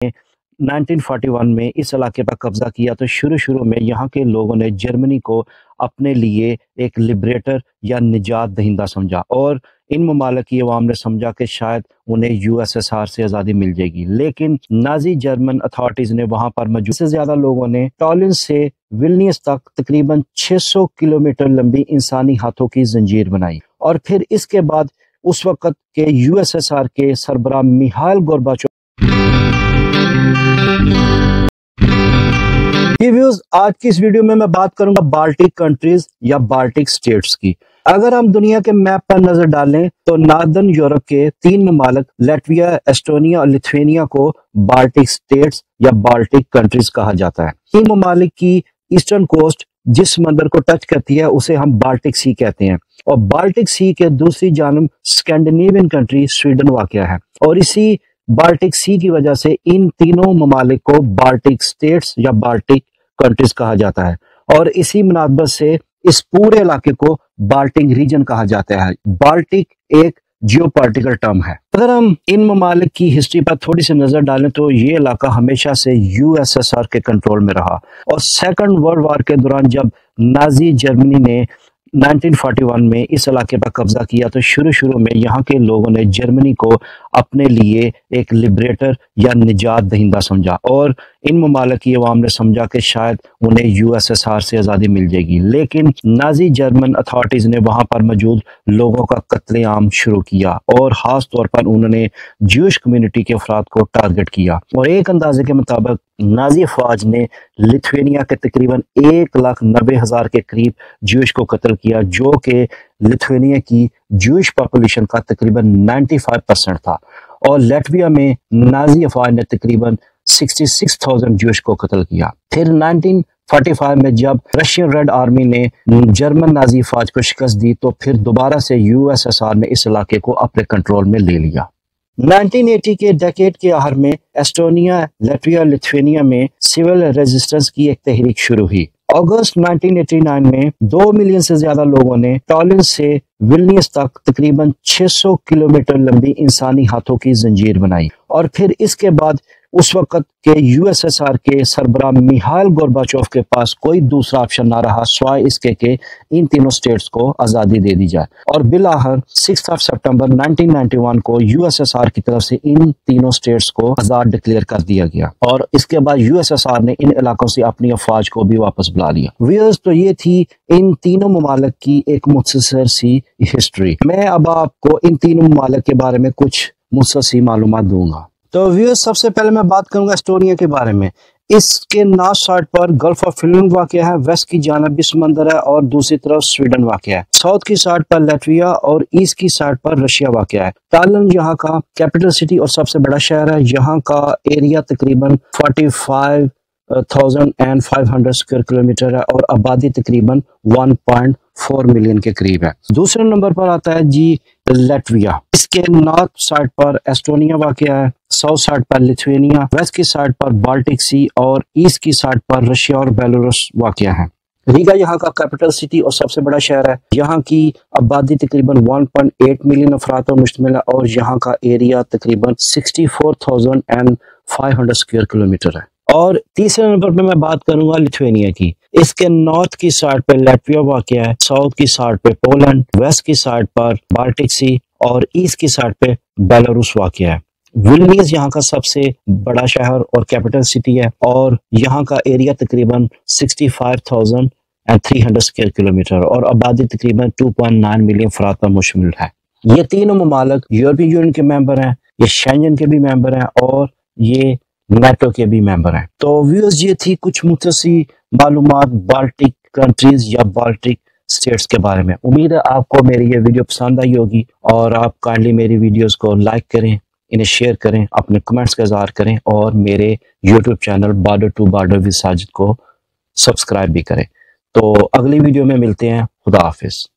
1941 में इस इलाके पर कब्जा किया तो शुरू में यहाँ के लोगों ने जर्मनी को अपने लिए एक लिबरेटर या निजात दहिंदा समझा और इन ममालिक की अवाम ने समझा कि शायद उन्हें यूएसएसआर से आज़ादी मिल जाएगी। लेकिन नाजी जर्मन अथॉरिटीज़ ने वहाँ पर मौजूद से ज़्यादा लोगों ने टॉलिन से विल्नियस तक तकरीबन 600 किलोमीटर लंबी इंसानी हाथों की जंजीर बनाई और फिर इसके बाद उस वक़्त के यूएसएसआर के सरबराह मिहाइल गोर्बाचोव आज की इस वीडियो में मैं बात करूंगा बाल्टिक कंट्रीज या बाल्टिक स्टेट्स की। अगर हम दुनिया के मैप पर नजर डालें तो नॉर्दर्न यूरोप के 3 ममालिक लातविया, एस्टोनिया और लिथुआनिया को बाल्टिक स्टेट्स या बाल्टिक कंट्रीज कहा जाता है। इन ममालिक की ईस्टर्न कोस्ट जिस समंदर को टच करती है उसे हम बाल्टिक सी कहते हैं और बाल्टिक सी के दूसरी जानब स्कैंडिनेवियन कंट्री स्वीडन वाक़या है और इसी बाल्टिक सी की वजह से इन तीनों ममालिक को बाल्टिक स्टेट्स या बाल्टिक कंट्रीज कहा जाता है और इसी मुनासबत से इस पूरे इलाके को बाल्टिक रीजन कहा जाता है। बाल्टिक एक जियोपॉलिटिकल टर्म है। अगर हम इन ममालिक की हिस्ट्री पर थोड़ी सी नजर डालें तो ये इलाका हमेशा से यूएसएसआर के कंट्रोल में रहा और सेकंड वर्ल्ड वॉर के दौरान जब नाजी जर्मनी ने 1941 में इस इलाके पर कब्जा किया तो शुरू में यहाँ के लोगों ने जर्मनी को अपने लिए एक लिबरेटर या निजात दहिंदा समझा और इन ममालिक की अवाम ने समझा कि शायद उन्हें यूएसएसआर से आज़ादी मिल जाएगी। लेकिन नाजी जर्मन अथॉरिटीज़ ने वहाँ पर मौजूद लोगों का कत्लेआम शुरू किया और ख़ास तौर पर उन्होंने ज्यूश कम्युनिटी के अफराद को टारगेट किया और एक अंदाजे के मुताबिक नाजी फौज ने लिथुआनिया के तकरीबन 1,90,000 के करीब ज्यूश को कत्ल किया जो कि लिथुआनिया की ज्यूश पॉपुलेशन का तकरीबन 95% था और लातविया में नाजी अफवाज ने तकरीबन 66,000 ज्यूश को कत्ल किया। फिर 1945 में जब रशियन रेड आर्मी ने जर्मन नाजी फौज को शिकस्त दी तो फिर दोबारा से यूएसएसआर ने इस इलाके को अपने कंट्रोल में ले लिया। 1980 के डेकेड के आखिर में एस्टोनिया, लातविया, लिथुआनिया में सिविल रेजिस्टेंस की एक तहरीक शुरू हुई। अगस्त 1989 में 2 मिलियन से ज्यादा लोगों ने टॉलिन से विल्नियस तक तकरीबन 600 किलोमीटर लंबी इंसानी हाथों की जंजीर बनाई और फिर इसके बाद उस वक़्त के यूएसएसआर के सरबराह मिहाइल गोर्बाचोव के पास कोई दूसरा ऑप्शन ना रहा स्वाय इसके कि इन तीनों स्टेट्स को आज़ादी दे दी जाए और बिलाखिर 6 सितंबर 1991 को यूएसएसआर की तरफ से इन तीनों स्टेट्स को आज़ाद डिक्लेयर कर दिया गया और इसके बाद यूएसएसआर ने इन इलाकों से अपनी अफवाज को भी वापस बुला लिया। व्यूअर्स, तो ये थी इन तीनों ममालिक की एक मुख्तसर सी हिस्ट्री। मैं अब आपको इन तीनों ममालिक के बारे में कुछ मुख्तसर सी मालूमात दूंगा। तो व्यूअर्स, सबसे पहले मैं बात करूंगा एस्टोनिया के बारे में। इसके नॉर्थ साइड पर गल्फ ऑफ फिनलैंड वाक़या है, वेस्ट की जानिब भी समंदर है और दूसरी तरफ स्वीडन वाक़या है। साउथ की साइड पर लातविया और ईस्ट की साइड पर रशिया वाक़या है। टालिन यहाँ का कैपिटल सिटी और सबसे बड़ा शहर है। यहाँ का एरिया तकरीबन 45,500 स्क्वायर किलोमीटर है और आबादी तकरीबन 1.4 मिलियन के करीब है। दूसरे नंबर पर आता है जी लातविया। इसके नॉर्थ साइड पर एस्टोनिया वाक़या है, साउथ साइड पर लिथुआनिया, वेस्ट की साइड पर बाल्टिक सी और ईस्ट की साइड पर रशिया और बेलारूस वाक़या है। रीगा यहाँ का कैपिटल सिटी और सबसे बड़ा शहर है। यहाँ की आबादी तकरीबन 1.8 मिलियन अफराद पर मुश्तमिल है और यहाँ का एरिया तकरीबन 64,500 स्क्वायर किलोमीटर है। और तीसरे नंबर पे मैं बात करूंगा लिथुआनिया की। इसके नॉर्थ की साइड पे लातविया वाक़या है, साउथ की साइड पे पोलैंड, वेस्ट की साइड पर बाल्टिक सी और ईस्ट की साइड पे बेलारूस वाक़या है। विल्नियस यहाँ का सबसे बड़ा शहर और कैपिटल सिटी है और यहाँ का एरिया तकरीबन 65,300 स्क्वायर किलोमीटर और आबादी तकरीबन 2.9 मिलियन अफराद पर मुश्तमिल है। ये तीनों ममालिक यूरोपियन यूनियन के मेंबर हैं, ये शेंजन के भी मेंबर हैं और ये नेटो के भी मेंबर हैं। तो व्यूअर्स, ये थी कुछ मुख्तसर मालूमात बाल्टिक कंट्रीज या बाल्टिक स्टेट्स के बारे में। उम्मीद है आपको मेरी ये वीडियो पसंद आई होगी और आप काइंडली मेरी वीडियोस को लाइक करें, इन्हें शेयर करें, अपने कमेंट्स का इज़हार करें और मेरे YouTube channel border to border with Sajid को सब्सक्राइब भी करें। तो अगली वीडियो में मिलते हैं। खुदा हाफिज।